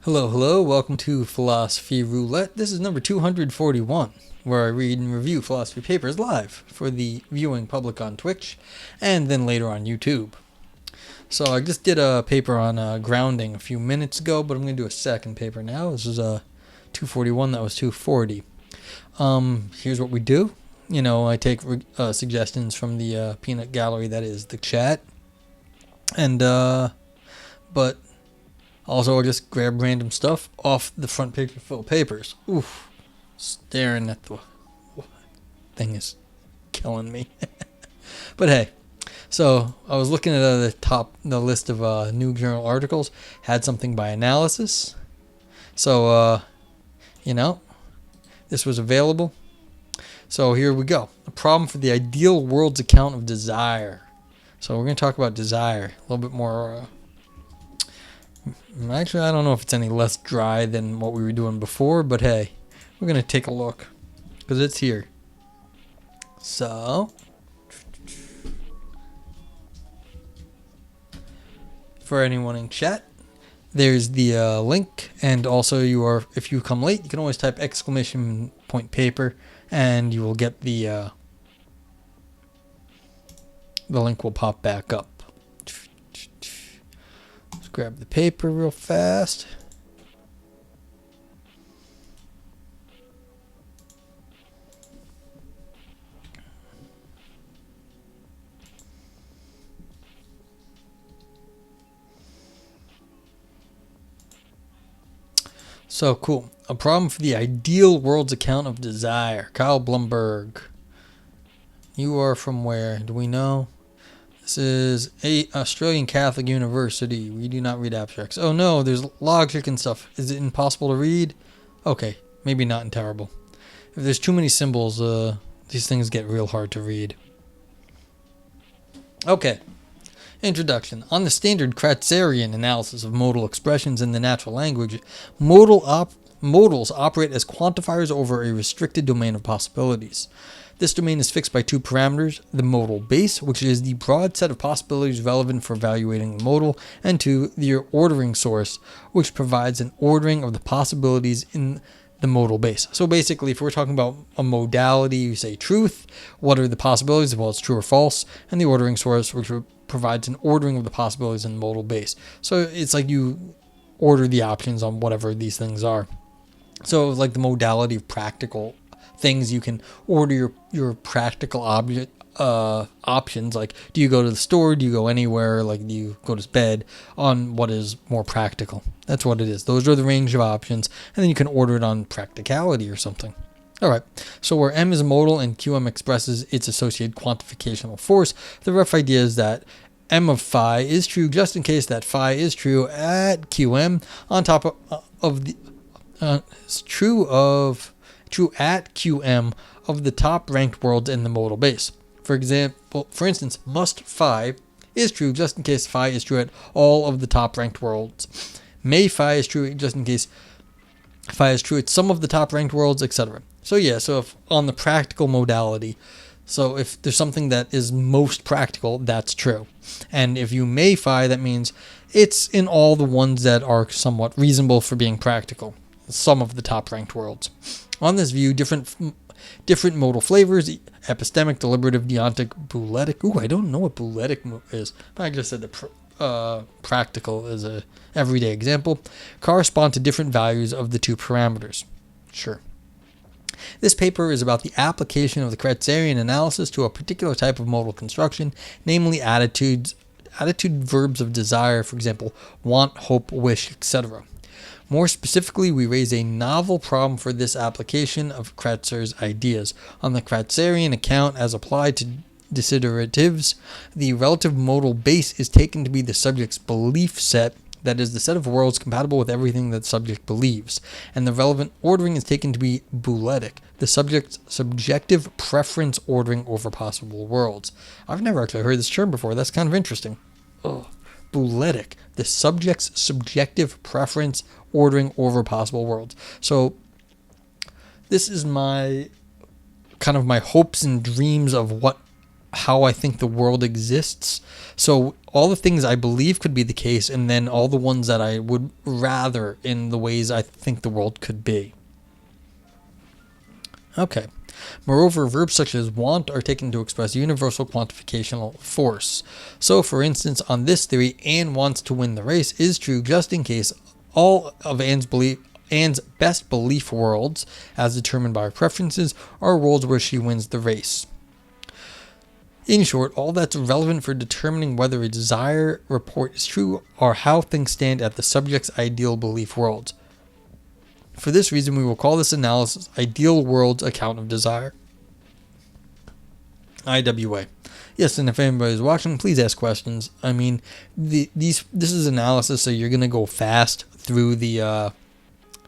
Hello, hello, welcome to Philosophy Roulette. This is number 241, where I read and review philosophy papers live for the viewing public on Twitch, and then later on YouTube. So I just did a paper on grounding a few minutes ago, but I'm going to do a second paper now. This is 241, that was 240. Here's what we do. I take suggestions from the peanut gallery, that is the chat. And, but also, I just grab random stuff off the front page of full papers. Oof. Staring at the thing is killing me. But hey, so I was looking at the list of new journal articles, had something by analysis. So, this was available. So here we go. A problem for the ideal world's account of desire. So we're going to talk about desire a little bit more. Actually, I don't know if it's any less dry than what we were doing before, but hey, we're going to take a look because it's here. So, for anyone in chat, there's the link, and also if you come late, you can always type !point paper, and you will get the link will pop back up. Grab the paper real fast. So cool. A problem for the ideal world's account of desire. Kyle Blumberg. You are from where? Do we know? This is Australian Catholic University. We do not read abstracts. Oh no, there's logic and stuff. Is it impossible to read? Okay, maybe not terrible. If there's too many symbols, these things get real hard to read. Okay. Introduction. On the standard Kratzerian analysis of modal expressions in the natural language, modals operate as quantifiers over a restricted domain of possibilities. This domain is fixed by two parameters, the modal base, which is the broad set of possibilities relevant for evaluating the modal, and two, the ordering source, which provides an ordering of the possibilities in the modal base. So basically, if we're talking about a modality, you say truth, what are the possibilities? Well, it's true or false, and the ordering source, which provides an ordering of the possibilities in the modal base. So it's like you order the options on whatever these things are. So like the modality of practical things, you can order your practical options, like do you go to the store, do you go anywhere, like do you go to bed, on what is more practical. That's what it is. Those are the range of options, and then you can order it on practicality or something. Alright, so where M is modal and QM expresses its associated quantificational force, the rough idea is that M of phi is true just in case that phi is true at QM on top of the it's true at QM of the top ranked worlds in the modal base. For instance, must phi is true just in case phi is true at all of the top ranked worlds. May phi is true just in case phi is true at some of the top ranked worlds, etc. So yeah, so if on the practical modality, so if there's something that is most practical, that's true. And if you may phi, that means it's in all the ones that are somewhat reasonable for being practical. Some of the top ranked worlds. On this view, different modal flavors, epistemic, deliberative, deontic, bouletic. Ooh, I don't know what bouletic is. I just said the practical is a everyday example. Correspond to different values of the two parameters. Sure. This paper is about the application of the Kratzerian analysis to a particular type of modal construction, namely attitude verbs of desire, for example, want, hope, wish, etc. More specifically, we raise a novel problem for this application of Kratzer's ideas. On the Kratzerian account as applied to desideratives, the relative modal base is taken to be the subject's belief set, that is, the set of worlds compatible with everything that the subject believes, and the relevant ordering is taken to be bouletic, the subject's subjective preference ordering over possible worlds. I've never actually heard this term before. That's kind of interesting. Bouletic, the subject's subjective preference ordering over possible worlds. So this is my hopes and dreams of what how I think the world exists. So all the things I believe could be the case, and then all the ones that I would rather in the ways I think the world could be. Okay. Moreover, verbs such as want are taken to express universal quantificational force. So, for instance, on this theory, Anne wants to win the race is true just in case all of Anne's best belief worlds, as determined by her preferences, are worlds where she wins the race. In short, all that's relevant for determining whether a desire report is true are how things stand at the subject's ideal belief worlds. For this reason, we will call this analysis Ideal World's Account of Desire. IWA. Yes, and if anybody's watching, please ask questions. I mean, this is analysis, so you're going to go fast through the...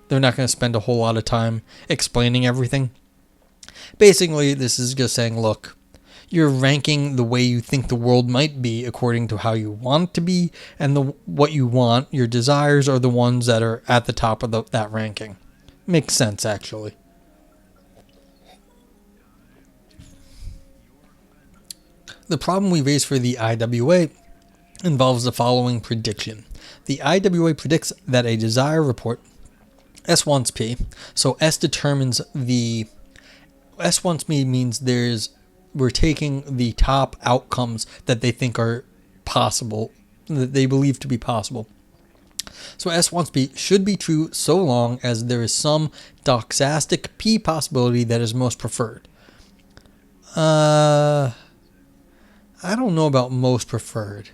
they're not going to spend a whole lot of time explaining everything. Basically, this is just saying, look, you're ranking the way you think the world might be according to how you want it to be, and what you want, your desires, are the ones that are at the top of that ranking. Makes sense, actually. The problem we raise for the IWA involves the following prediction. The IWA predicts that a desire report, S wants P, so S determines the... S wants P means we're taking the top outcomes that they think are possible, that they believe to be possible. So S wants P should be true so long as there is some doxastic P possibility that is most preferred. I don't know about most preferred.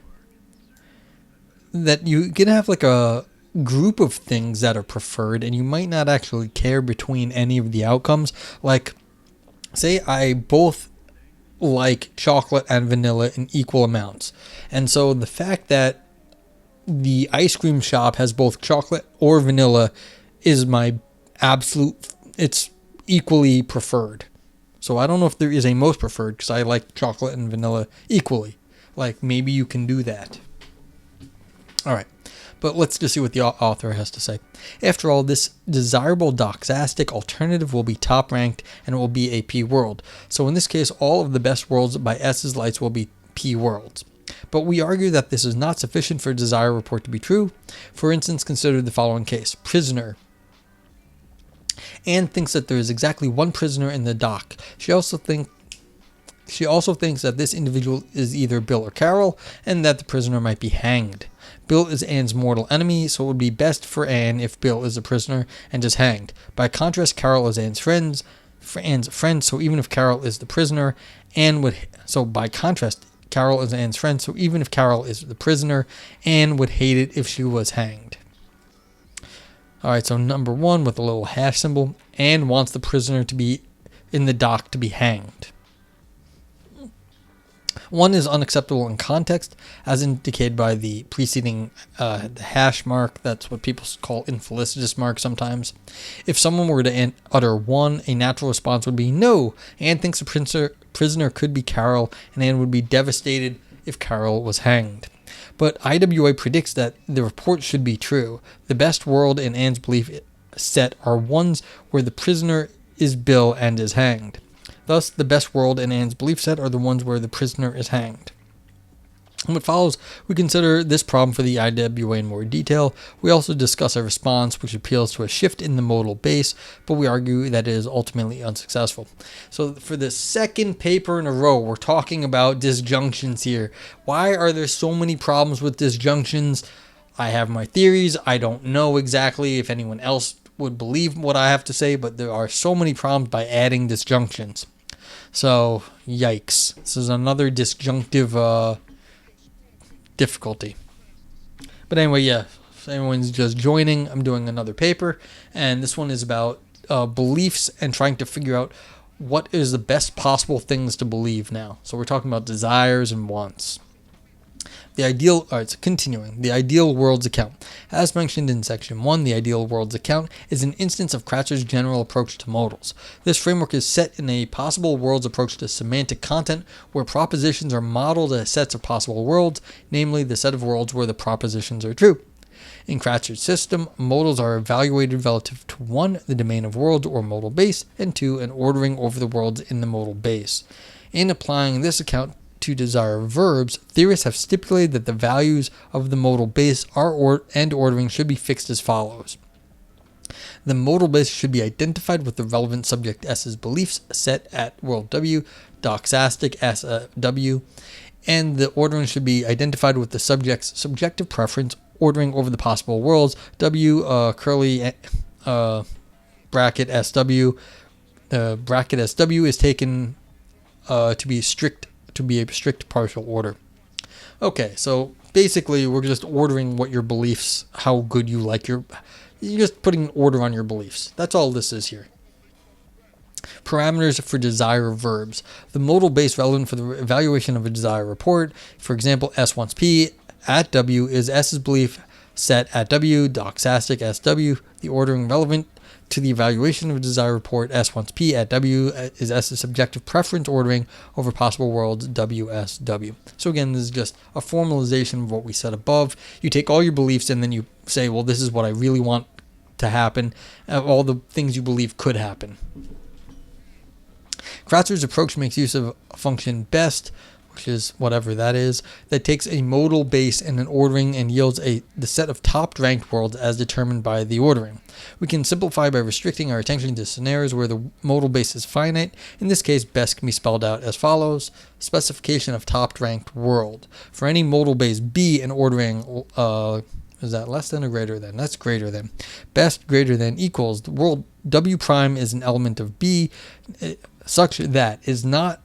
That you can have like a group of things that are preferred, and you might not actually care between any of the outcomes. Like, say I both like chocolate and vanilla in equal amounts. And so the fact that the ice cream shop has both chocolate or vanilla is my absolute, it's equally preferred. So I don't know if there is a most preferred, because I like chocolate and vanilla equally. Like, maybe you can do that. All right. But let's just see what the author has to say. After all, this desirable doxastic alternative will be top ranked and it will be a P world. So in this case, all of the best worlds by S's lights will be P worlds. But we argue that this is not sufficient for a desire report to be true. For instance, consider the following case. Prisoner. Anne thinks that there is exactly one prisoner in the dock. She also thinks that this individual is either Bill or Carol, and that the prisoner might be hanged. Bill is Anne's mortal enemy, so it would be best for Anne if Bill is a prisoner and is hanged. By contrast, Carol is Anne's friend, so even if Carol is the prisoner, Anne would... So by contrast, Carol is Anne's friend, so even if Carol is the prisoner, Anne would hate it if she was hanged. Alright, so number 1 with a little hash symbol. Anne wants the prisoner to be in the dock to be hanged. 1 is unacceptable in context, as indicated by the preceding the hash mark. That's what people call infelicitous mark sometimes. If someone were to utter 1, a natural response would be no. Anne thinks the prisoner could be Carol, and Anne would be devastated if Carol was hanged. But IWA predicts that the report should be true. The best world in Anne's belief set are ones where the prisoner is Bill and is hanged. Thus, the best world in Anne's belief set are the ones where the prisoner is hanged. In what follows, we consider this problem for the IWA in more detail. We also discuss a response which appeals to a shift in the modal base, but we argue that it is ultimately unsuccessful. So for the second paper in a row, we're talking about disjunctions here. Why are there so many problems with disjunctions? I have my theories. I don't know exactly if anyone else would believe what I have to say, but there are so many problems by adding disjunctions. So, yikes. This is another disjunctive difficulty. But anyway, yeah, if anyone's just joining, I'm doing another paper, and this one is about beliefs and trying to figure out what is the best possible things to believe now. So we're talking about desires and wants. Continuing. The ideal world's account. As mentioned in section 1, the ideal world's account is an instance of Kratzer's general approach to modals. This framework is set in a possible world's approach to semantic content, where propositions are modeled as sets of possible worlds, namely the set of worlds where the propositions are true. In Kratzer's system, modals are evaluated relative to 1, the domain of worlds or modal base, and 2, an ordering over the worlds in the modal base. In applying this account to desire verbs, theorists have stipulated that the values of the modal base and ordering should be fixed as follows. The modal base should be identified with the relevant subject S's beliefs set at world W, doxastic S W, and the ordering should be identified with the subject's subjective preference ordering over the possible worlds W, curly bracket SW. Bracket SW is taken to be a strict partial order. Okay, so basically we're just ordering what your beliefs, how good you like you're just putting order on your beliefs. That's all this is here. Parameters for desire verbs. The modal base relevant for the evaluation of a desire report. For example, S wants P at W is S's belief set at W, doxastic SW. The ordering relevant to the evaluation of a desire report, S wants P at W is S's subjective preference ordering over possible worlds, WSW. So again, this is just a formalization of what we said above. You take all your beliefs and then you say, well, this is what I really want to happen, all the things you believe could happen. Kratzer's approach makes use of a function best, which is whatever that is, that takes a modal base and an ordering and yields the set of top-ranked worlds as determined by the ordering. We can simplify by restricting our attention to scenarios where the modal base is finite. In this case, best can be spelled out as follows. Specification of top-ranked world. For any modal base B and ordering, is that less than or greater than? That's greater than. Best greater than equals. The world W prime is an element of B such that it's not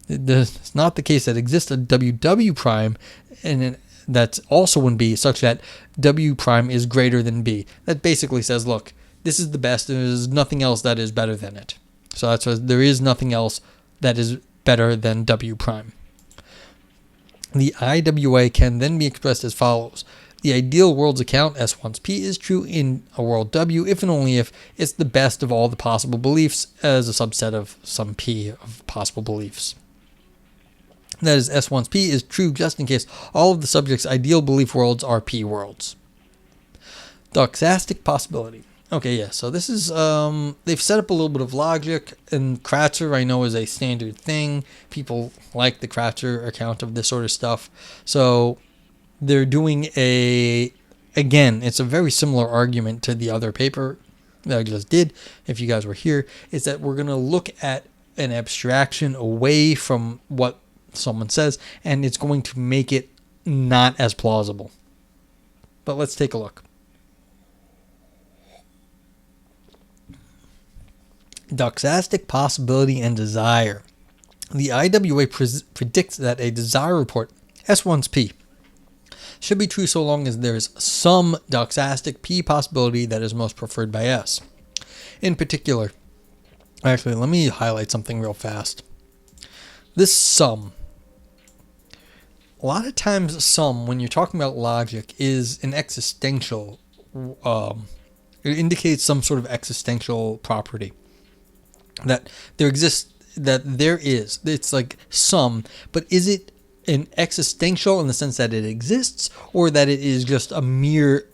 the case that exists a WW prime and that's also in B such that W prime is greater than B. That basically says, look, this is the best. There's nothing else that is better than it. So that's what, there is nothing else that is better than W prime. The IWA can then be expressed as follows. The ideal world's account, S wants P, is true in a world W if and only if it's the best of all the possible beliefs as a subset of some P of possible beliefs. That is, S wants P is true just in case all of the subject's ideal belief worlds are P worlds. Doxastic possibility. Okay, yeah, so this is, they've set up a little bit of logic, and Kratzer I know is a standard thing. People like the Kratzer account of this sort of stuff. So they're doing again, it's a very similar argument to the other paper that I just did, if you guys were here, is that we're going to look at an abstraction away from what someone says, and it's going to make it not as plausible. But let's take a look. Doxastic possibility and desire. The IWA predicts that a desire report, S wants P, should be true so long as there is some doxastic P possibility that is most preferred by S. In particular, actually, let me highlight something real fast. This sum. A lot of times sum, when you're talking about logic, is an existential, it indicates some sort of existential property. That there exists, that there is. It's like sum, but is it an existential in the sense that it exists, or that it is just a mere,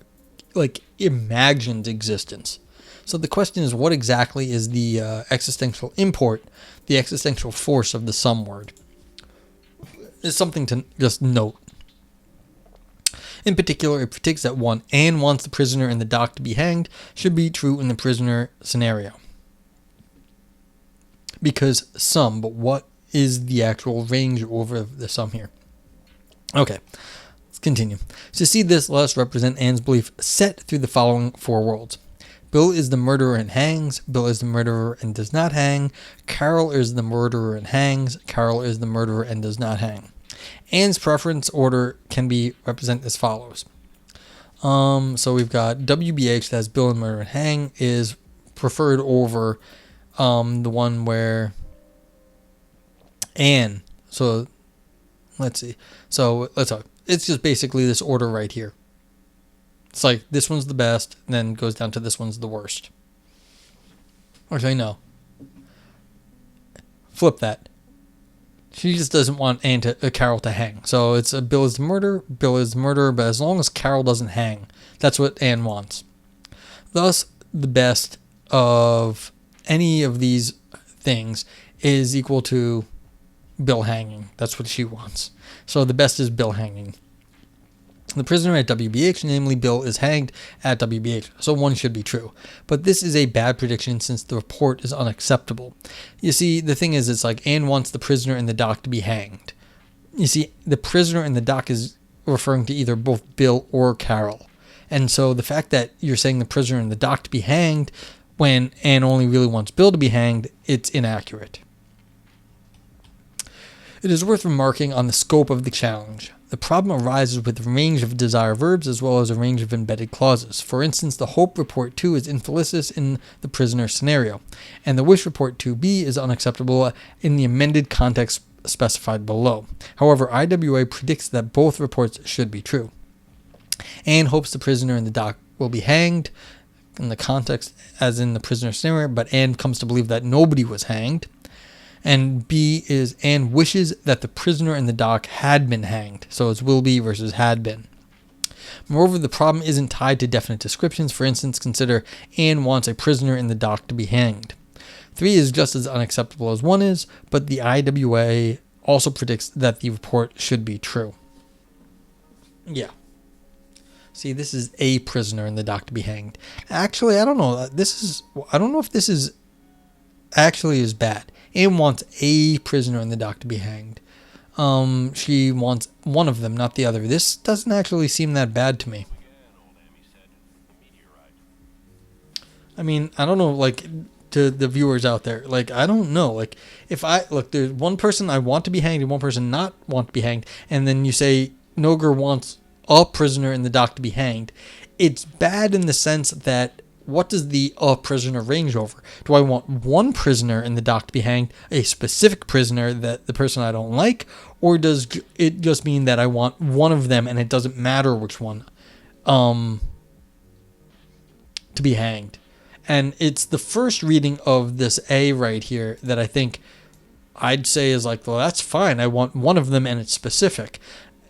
like, imagined existence? So the question is, what exactly is the existential import, the existential force of the sum word? It's something to just note. In particular, it predicts that one, Anne wants the prisoner in the dock to be hanged, should be true in the prisoner scenario. Because sum, but what is the actual range over the sum here? Okay, let's continue. To see this, let us represent Anne's belief set through the following four worlds. Bill is the murderer and hangs. Bill is the murderer and does not hang. Carol is the murderer and hangs. Carol is the murderer and does not hang. Anne's preference order can be represented as follows. So we've got WBH, that's Bill and murder and hang, is preferred over the one where Anne. So let's see. So let's talk. It's just basically this order right here. It's like this one's the best, and then goes down to this one's the worst. Actually, no. Flip that. She just doesn't want Carol to hang. So it's Bill is the murderer, but as long as Carol doesn't hang, that's what Anne wants. Thus, the best of any of these things is equal to Bill hanging. That's what she wants. So the best is Bill hanging. The prisoner at WBH, namely Bill, is hanged at WBH, so one should be true. But this is a bad prediction since the report is unacceptable. You see, the thing is, it's like Anne wants the prisoner in the dock to be hanged. You see, the prisoner in the dock is referring to either both Bill or Carol. And so the fact that you're saying the prisoner in the dock to be hanged when Anne only really wants Bill to be hanged, it's inaccurate. It is worth remarking on the scope of the challenge. The problem arises with a range of desire verbs as well as a range of embedded clauses. For instance, the hope report 2 is infelicitous in the prisoner scenario, and the wish report 2b is unacceptable in the amended context specified below. However, IWA predicts that both reports should be true. Anne hopes the prisoner in the dock will be hanged in the context as in the prisoner scenario, but Anne comes to believe that nobody was hanged. And B is Anne wishes that the prisoner in the dock had been hanged. So it's will be versus had been. Moreover, the problem isn't tied to definite descriptions. For instance, consider Anne wants a prisoner in the dock to be hanged. 3 is just as unacceptable as 1 is, but the IWA also predicts that the report should be true. Yeah. See, this is a prisoner in the dock to be hanged. Actually, I don't know. I don't know if this is actually is bad. Anne wants a prisoner in the dock to be hanged. She wants one of them, not the other. This doesn't actually seem that bad to me. I mean, I don't know, like, to the viewers out there, like, I don't know, like, if there's one person I want to be hanged and one person not want to be hanged, and then you say Noger wants a prisoner in the dock to be hanged, it's bad in the sense that what does the prisoner range over? Do I want one prisoner in the dock to be hanged, a specific prisoner that the person I don't like, or does it just mean that I want one of them and it doesn't matter which one to be hanged? And it's the first reading of this A right here that I think I'd say is like, well, that's fine. I want one of them and it's specific.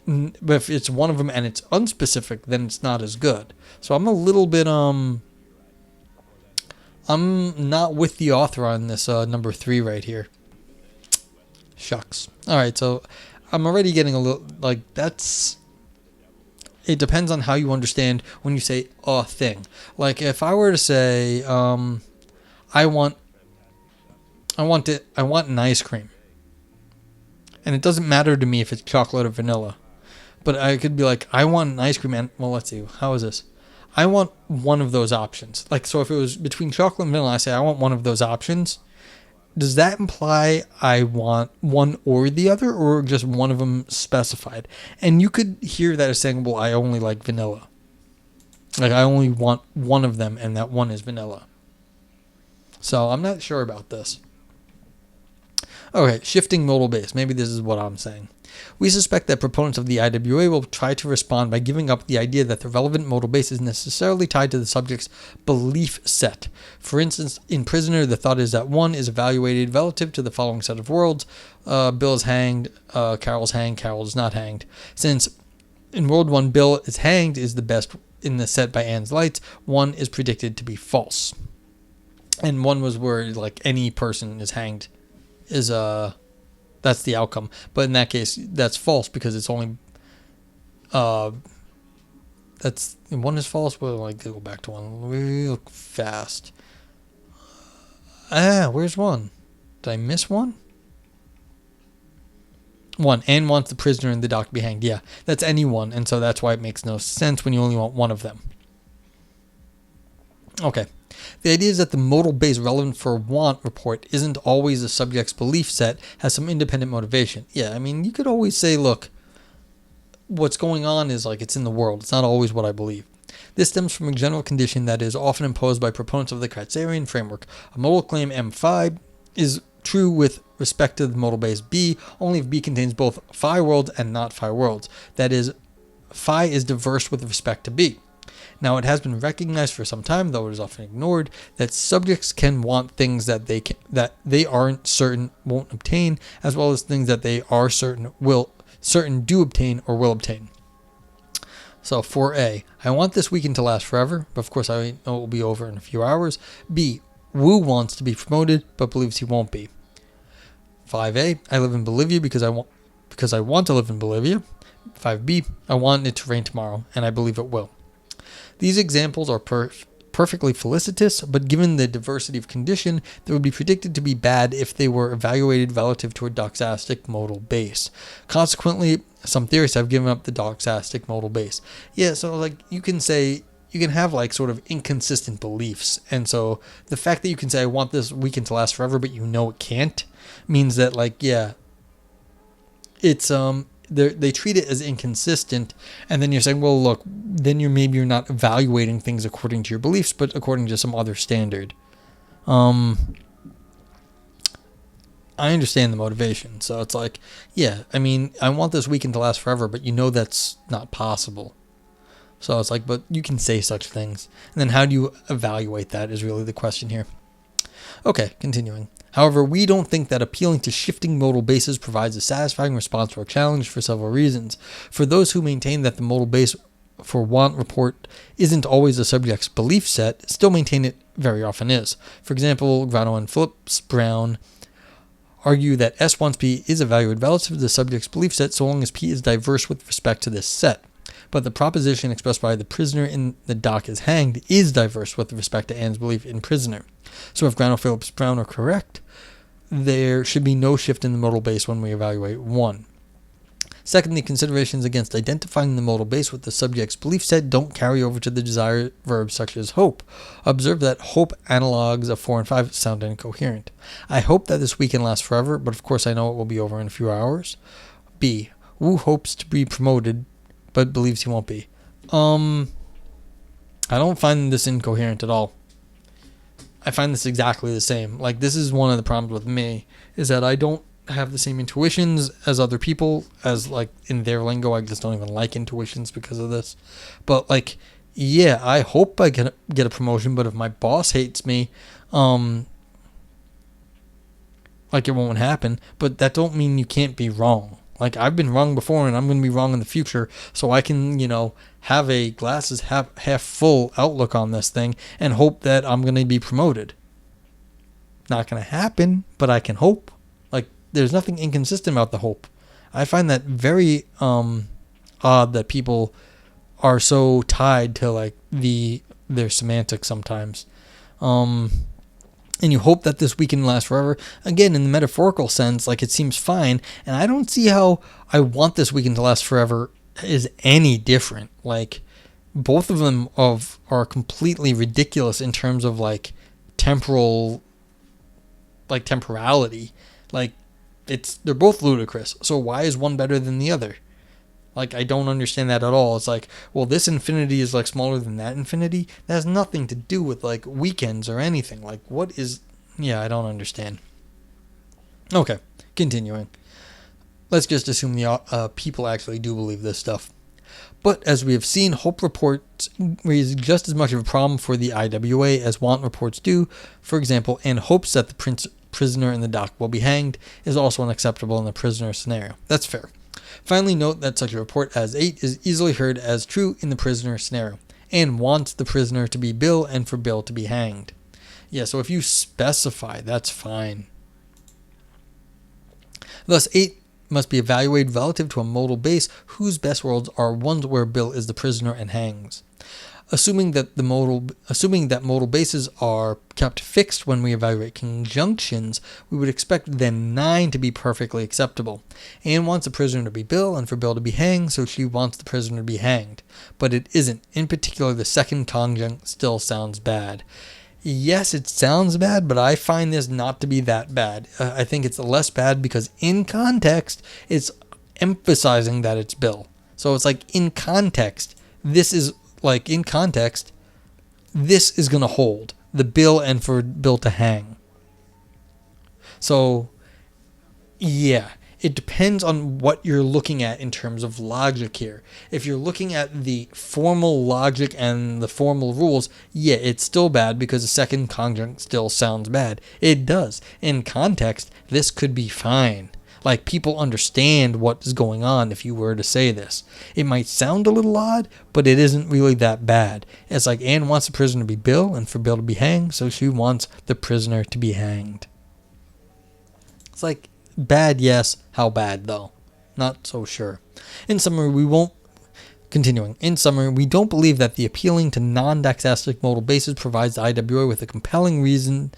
But if it's one of them and it's unspecific, then it's not as good. So I'm a little bit, I'm not with the author on this number 3 right here. Shucks. All right, so I'm already getting a little, like, that's, it depends on how you understand when you say a thing. Like, if I were to say, I want an ice cream. And it doesn't matter to me if it's chocolate or vanilla. But I could be like, I want an ice cream, and, well, let's see, how is this? I want one of those options. Like, so if it was between chocolate and vanilla, I say I want one of those options. Does that imply I want one or the other, or just one of them specified? And you could hear that as saying, well, I only like vanilla. Like, I only want one of them, and that one is vanilla. So I'm not sure about this. Okay, shifting modal base. Maybe this is what I'm saying. We suspect that proponents of the IWA will try to respond by giving up the idea that the relevant modal base is necessarily tied to the subject's belief set. For instance, in Prisoner, the thought is that 1 is evaluated relative to the following set of worlds. Bill is hanged, Carol's hanged, Carol is not hanged. Since in World 1, Bill is hanged is the best in the set by Anne's lights, 1 is predicted to be false. And 1 was where, like, any person is hanged is that's the outcome. But in that case, that's false because it's only that's 1 is false. Well, like, go back to 1 real fast. Where's 1? Did I miss 1? 1. Anne wants the prisoner in the dock to be hanged. Yeah, that's anyone, and so that's why it makes no sense when you only want one of them. Okay. The idea is that the modal base relevant for a want report isn't always the subject's belief set, has some independent motivation. Yeah, I mean, you could always say, look, what's going on is, like, it's in the world. It's not always what I believe. This stems from a general condition that is often imposed by proponents of the Kratzerian framework. A modal claim M5 is true with respect to the modal base B, only if B contains both phi worlds and not phi worlds. That is, phi is diverse with respect to B. Now, it has been recognized for some time, though it is often ignored, that subjects can want things that they aren't certain won't obtain, as well as things that they are certain do obtain or will obtain. So, 4A, I want this weekend to last forever, but of course I know it will be over in a few hours. B, Wu wants to be promoted, but believes he won't be. 5A, I live in Bolivia because I want to live in Bolivia. 5B, I want it to rain tomorrow, and I believe it will. These examples are perfectly felicitous, but given the diversity of condition, they would be predicted to be bad if they were evaluated relative to a doxastic modal base. Consequently, some theorists have given up the doxastic modal base. Yeah, so like you can have like sort of inconsistent beliefs, and so the fact that you can say I want this weekend to last forever, but you know it can't, means that like it's they treat it as inconsistent, and then you're saying, well, look, then you're not evaluating things according to your beliefs, but according to some other standard. I understand the motivation, so it's like, yeah, I mean, I want this weekend to last forever, but you know that's not possible. So it's like, but you can say such things, and then how do you evaluate that is really the question here. Okay, continuing. However, we don't think that appealing to shifting modal bases provides a satisfying response to our challenge for several reasons. For those who maintain that the modal base for want report isn't always the subject's belief set, still maintain it very often is. For example, Grano and Phillips Brown argue that S wants P is evaluated relative to the subject's belief set so long as P is diverse with respect to this set. But the proposition expressed by the prisoner in the dock is hanged is diverse with respect to Anne's belief in prisoner. So if Grano, Phillips, Brown are correct, there should be no shift in the modal base when we evaluate 1. Secondly, considerations against identifying the modal base with the subject's belief set don't carry over to the desired verbs such as hope. Observe that hope analogues of 4 and 5 sound incoherent. I hope that this weekend lasts forever, but of course I know it will be over in a few hours. B. Wu hopes to be promoted, but believes he won't be. I don't find this incoherent at all. I find this exactly the same. Like, this is one of the problems with me, is that I don't have the same intuitions as other people, as, like, in their lingo, I just don't even like intuitions because of this. But, like, yeah, I hope I get a promotion, but if my boss hates me, like, it won't happen. But that don't mean you can't be wrong. Like, I've been wrong before, and I'm going to be wrong in the future, so I can, have a glasses half full outlook on this thing and hope that I'm going to be promoted. Not going to happen, but I can hope. Like, there's nothing inconsistent about the hope. I find that very odd that people are so tied to, like, their semantics sometimes. And you hope that this weekend lasts forever. Again, in the metaphorical sense, like, it seems fine. And I don't see how I want this weekend to last forever is any different. Like, both of them are completely ridiculous in terms of, like, temporality. Like, they're both ludicrous. So why is one better than the other? Like, I don't understand that at all. It's like, well, this infinity is, like, smaller than that infinity. That has nothing to do with, like, weekends or anything. Like, what is... Yeah, I don't understand. Okay, continuing. Let's just assume the people actually do believe this stuff. But as we have seen, hope reports raise just as much of a problem for the IWA as want reports do. For example, Anne hopes that the prisoner in the dock will be hanged is also unacceptable in the prisoner scenario. That's fair. Finally, note that such a report as 8 is easily heard as true in the prisoner scenario. Anne wants the prisoner to be Bill and for Bill to be hanged. Yeah, so if you specify, that's fine. Thus, 8 must be evaluated relative to a modal base whose best worlds are ones where Bill is the prisoner and hangs. Assuming that modal bases are kept fixed when we evaluate conjunctions, we would expect then 9 to be perfectly acceptable. Anne wants the prisoner to be Bill and for Bill to be hanged, so she wants the prisoner to be hanged. But it isn't. In particular, the second conjunct still sounds bad. Yes, it sounds bad, but I find this not to be that bad. I think it's less bad because in context, it's emphasizing that it's Bill. So it's like, in context, this is going to hold. The Bill and for Bill to hang. So, yeah. It depends on what you're looking at in terms of logic here. If you're looking at the formal logic and the formal rules, yeah, it's still bad because the second conjunct still sounds bad. It does. In context, this could be fine. Like, people understand what is going on if you were to say this. It might sound a little odd, but it isn't really that bad. It's like Anne wants the prisoner to be Bill and for Bill to be hanged, so she wants the prisoner to be hanged. It's like, bad, yes. How bad, though? Not so sure. In summary, we don't believe that the appealing to non-doxastic modal bases provides the IWA with a compelling reason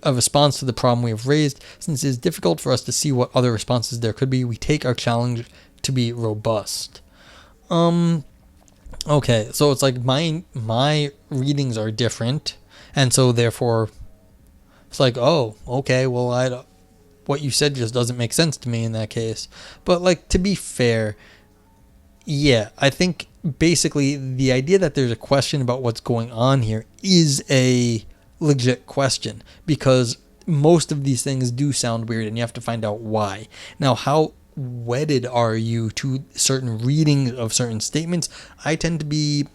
of response to the problem we have raised. Since it is difficult for us to see what other responses there could be, we take our challenge to be robust. Okay, so it's like my readings are different, and so therefore it's like, oh, okay, well, what you said just doesn't make sense to me in that case. But like, to be fair, yeah, I think basically the idea that there's a question about what's going on here is a legit question, because most of these things do sound weird and you have to find out why. Now, how wedded are you to certain readings of certain statements? I tend to be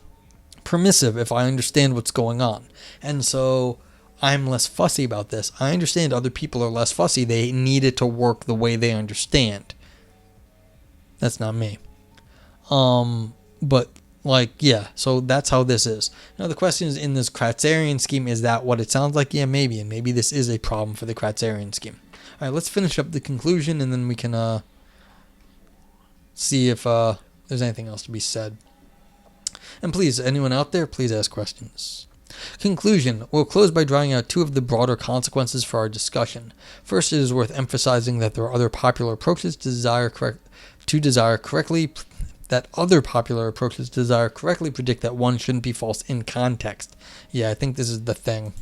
permissive if I understand what's going on. And so I'm less fussy about this. I understand other people are less fussy. They need it to work the way they understand. That's not me. But like, yeah, so that's how this is. Now the question is, in this Kratzerian scheme, is that what it sounds like? Yeah, maybe. And maybe this is a problem for the Kratzerian scheme. All right, let's finish up the conclusion and then we can see if there's anything else to be said. And please, anyone out there, please ask questions. Conclusion. We'll close by drawing out two of the broader consequences for our discussion. First, it is worth emphasizing that there are other popular approaches to desire correctly predict that one shouldn't be false in context. Yeah, I think this is the thing.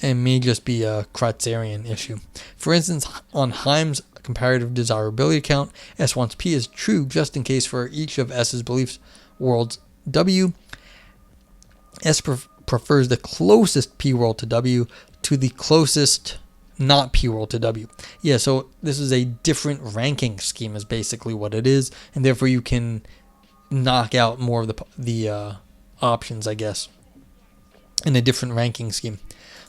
It may just be a Kratzerian issue. For instance, on Heim's comparative desirability account, S wants P is true just in case for each of S's beliefs worlds W. S prefers the closest P world to W to the closest not P world to W. Yeah, so this is a different ranking scheme is basically what it is, and therefore you can knock out more of the options, I guess, in a different ranking scheme.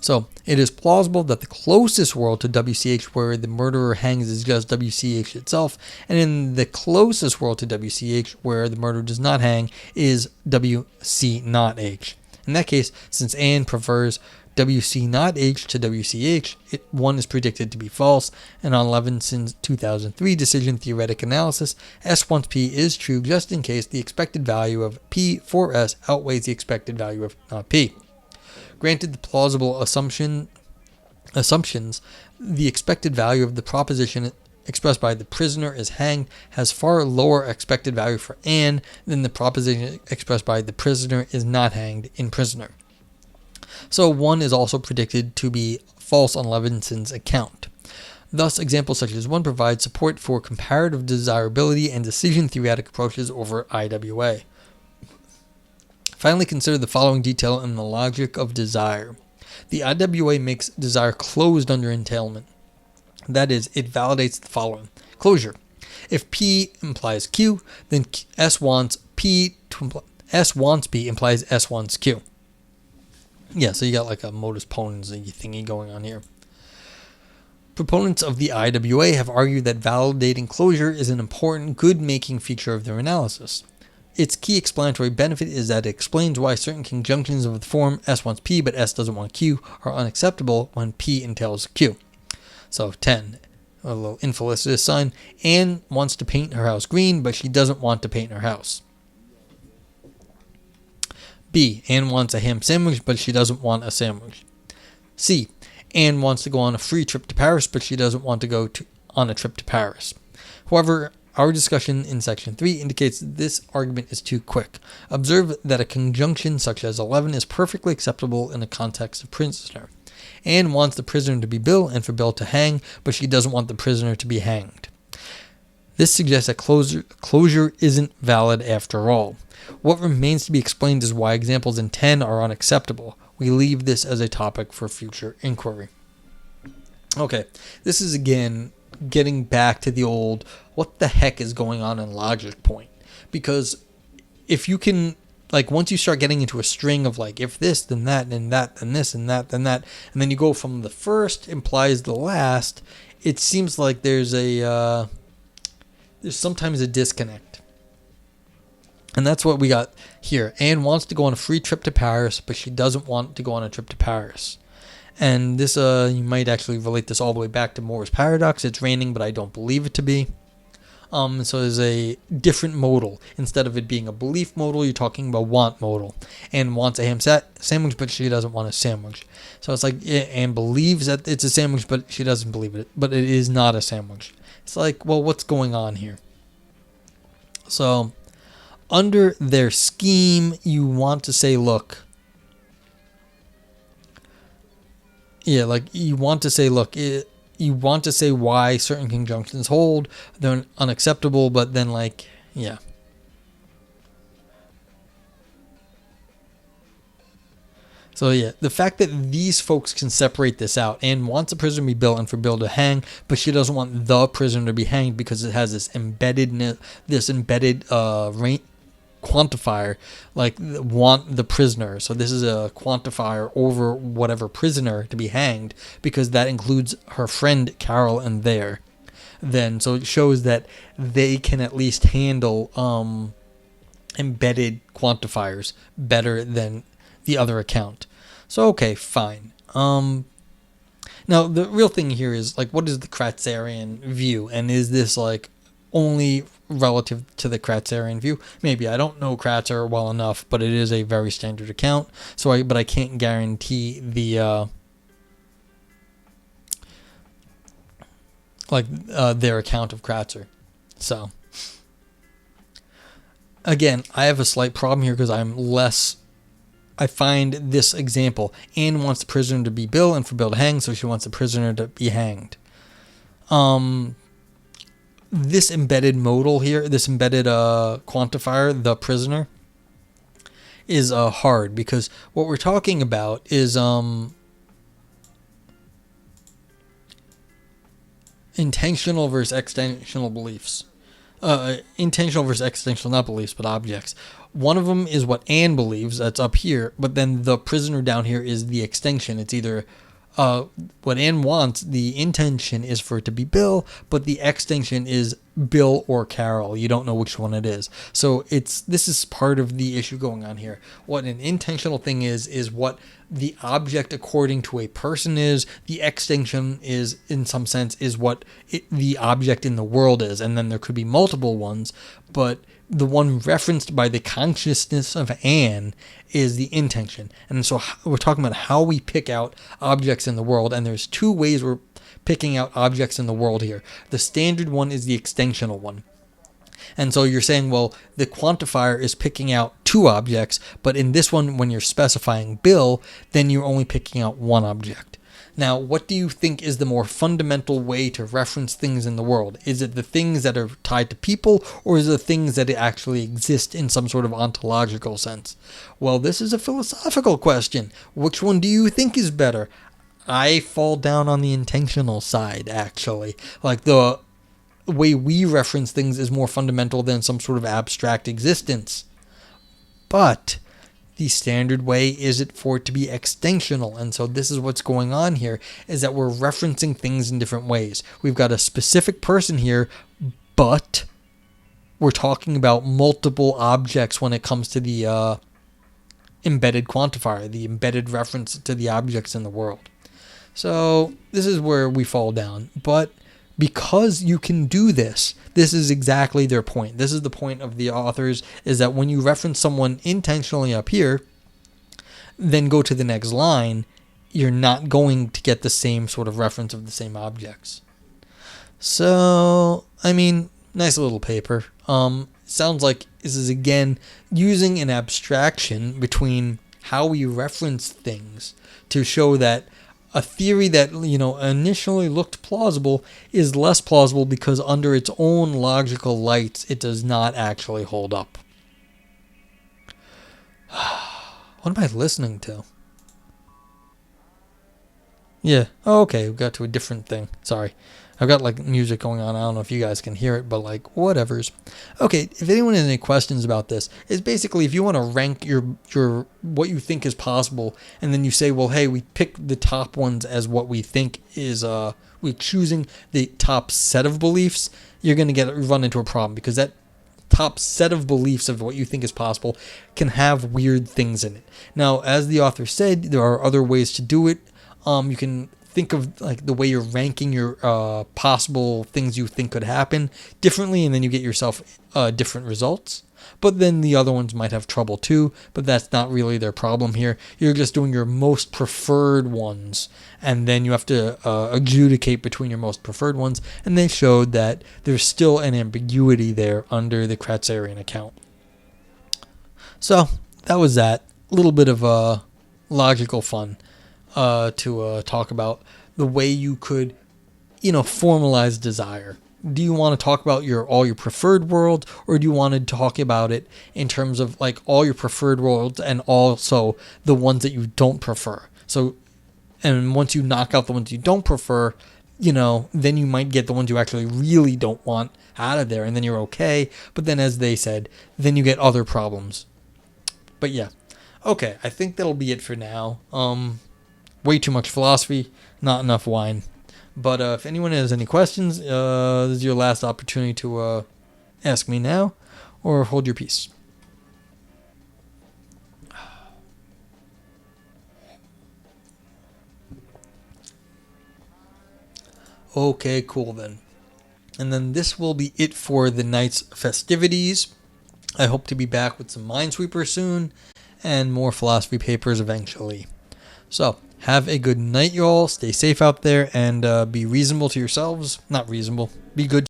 So it is plausible that the closest world to WCH where the murderer hangs is just WCH itself, and in the closest world to WCH where the murderer does not hang is WC not H. In that case, since Anne prefers WC not H to WCH, one is predicted to be false, and on Levinson's 2003 decision theoretic analysis, S wants P is true just in case the expected value of P for S outweighs the expected value of not P. Granted the plausible assumptions, the expected value of the proposition expressed by the prisoner is hanged has far lower expected value for Anne than the proposition expressed by the prisoner is not hanged in prisoner. So one is also predicted to be false on Levinson's account. Thus, examples such as one provide support for comparative desirability and decision theoretic approaches over IWA. Finally, consider the following detail in the logic of desire. The IWA makes desire closed under entailment. That is, it validates the following. Closure. If P implies Q, then S wants P implies S wants Q. Yeah, so you got like a modus ponens thingy going on here. Proponents of the IWA have argued that validating closure is an important good-making feature of their analysis. Its key explanatory benefit is that it explains why certain conjunctions of the form S wants P but S doesn't want Q are unacceptable when P entails Q. So 10, a little infelicitous sign. Anne wants to paint her house green, but she doesn't want to paint her house. B, Anne wants a ham sandwich, but she doesn't want a sandwich. C, Anne wants to go on a free trip to Paris, but she doesn't want to go on a trip to Paris. However, our discussion in section 3 indicates that this argument is too quick. Observe that a conjunction such as 11 is perfectly acceptable in the context of prisoner. Anne wants the prisoner to be Bill and for Bill to hang, but she doesn't want the prisoner to be hanged. This suggests that closure isn't valid after all. What remains to be explained is why examples in 10 are unacceptable. We leave this as a topic for future inquiry. Okay, this is again getting back to the old, what the heck is going on in logic point? Because if you can, like, once you start getting into a string of like, if this, then that, then that, then this, and that, then that, and then you go from the first implies the last, it seems like there's sometimes a disconnect. And that's what we got here. Anne wants to go on a free trip to Paris, but she doesn't want to go on a trip to Paris. And this, you might actually relate this all the way back to Moore's paradox. It's raining, but I don't believe it to be. So there's a different modal. Instead of it being a belief modal, you're talking about want modal. Anne wants a ham sandwich, but she doesn't want a sandwich. So it's like Anne believes that it's a sandwich, but she doesn't believe it. But it is not a sandwich. It's like, well, what's going on here? So under their scheme, you want to say, look. Yeah, like you want to say, look, you want to say why certain conjunctions hold, they're unacceptable, but then like, yeah. So yeah, the fact that these folks can separate this out, and wants a prisoner to be built and for Bill to hang, but she doesn't want the prisoner to be hanged because it has this embedded quantifier, like want the prisoner. So this is a quantifier over whatever prisoner to be hanged because that includes her friend Carol and there. Then so it shows that they can at least handle embedded quantifiers better than the other account. So okay, fine. Now the real thing here is like, what is the Kratzerian view, and is this like only relative to the Kratzerian view? Maybe. I don't know Kratzer well enough, but it is a very standard account. So I can't guarantee the their account of Kratzer. So again, I have a slight problem here because I find this example. Anne wants the prisoner to be Bill and for Bill to hang, so she wants the prisoner to be hanged. This embedded modal here, this embedded quantifier, the prisoner, is hard because what we're talking about is intentional versus extensional beliefs. Intentional versus extensional, not beliefs, but objects. One of them is what Anne believes, that's up here, but then the prisoner down here is the extinction. It's either what Anne wants, the intention is for it to be Bill, but the extinction is Bill or Carol. You don't know which one it is. So this is part of the issue going on here. What an intentional thing is what the object according to a person is. The extinction is, in some sense, is what the object in the world is. And then there could be multiple ones, but the one referenced by the consciousness of Anne is the intention. And so we're talking about how we pick out objects in the world. And there's two ways we're picking out objects in the world here. The standard one is the extinctional one. And so you're saying, well, the quantifier is picking out two objects, but in this one, when you're specifying Bill, then you're only picking out one object. Now, what do you think is the more fundamental way to reference things in the world? Is it the things that are tied to people, or is it the things that actually exist in some sort of ontological sense? Well, this is a philosophical question. Which one do you think is better? I fall down on the intentional side, actually. Like the way we reference things is more fundamental than some sort of abstract existence. But the standard way is it for it to be extinctional. And so this is what's going on here, is that we're referencing things in different ways. We've got a specific person here, but we're talking about multiple objects when it comes to the embedded quantifier, the embedded reference to the objects in the world. So this is where we fall down. But because you can do this, this is exactly their point. This is the point of the authors, is that when you reference someone intentionally up here, then go to the next line, you're not going to get the same sort of reference of the same objects. So, I mean, nice little paper. Sounds like this is, again, using an abstraction between how we reference things to show that a theory that, initially looked plausible is less plausible because under its own logical lights, it does not actually hold up. What am I listening to? Yeah. Oh, okay. We got to a different thing. Sorry. I've got music going on. I don't know if you guys can hear it, but whatevers. Okay, if anyone has any questions about this, it's basically if you want to rank your what you think is possible, and then you say, well, hey, we pick the top ones as what we think is we're choosing the top set of beliefs, you're going to run into a problem because that top set of beliefs of what you think is possible can have weird things in it. Now, as the author said, there are other ways to do it. You can think of like the way you're ranking your possible things you think could happen differently, and then you get yourself different results. But then the other ones might have trouble too, but that's not really their problem here. You're just doing your most preferred ones, and then you have to adjudicate between your most preferred ones, and they showed that there's still an ambiguity there under the Kratzerian account. So that was that. A little bit of logical fun to talk about the way you could, formalize desire. Do you want to talk about all your preferred worlds, or do you want to talk about it in terms of like all your preferred worlds and also the ones that you don't prefer? So, and once you knock out the ones you don't prefer, then you might get the ones you actually really don't want out of there, and then you're okay. But then, as they said, then you get other problems. But yeah, okay, I think that'll be it for now. Way too much philosophy, not enough wine. But if anyone has any questions, this is your last opportunity to ask me now, or hold your peace. Okay, cool then. And then this will be it for the night's festivities. I hope to be back with some Minesweeper soon, and more philosophy papers eventually. So, have a good night, y'all. Stay safe out there, and be reasonable to yourselves. Not reasonable. Be good.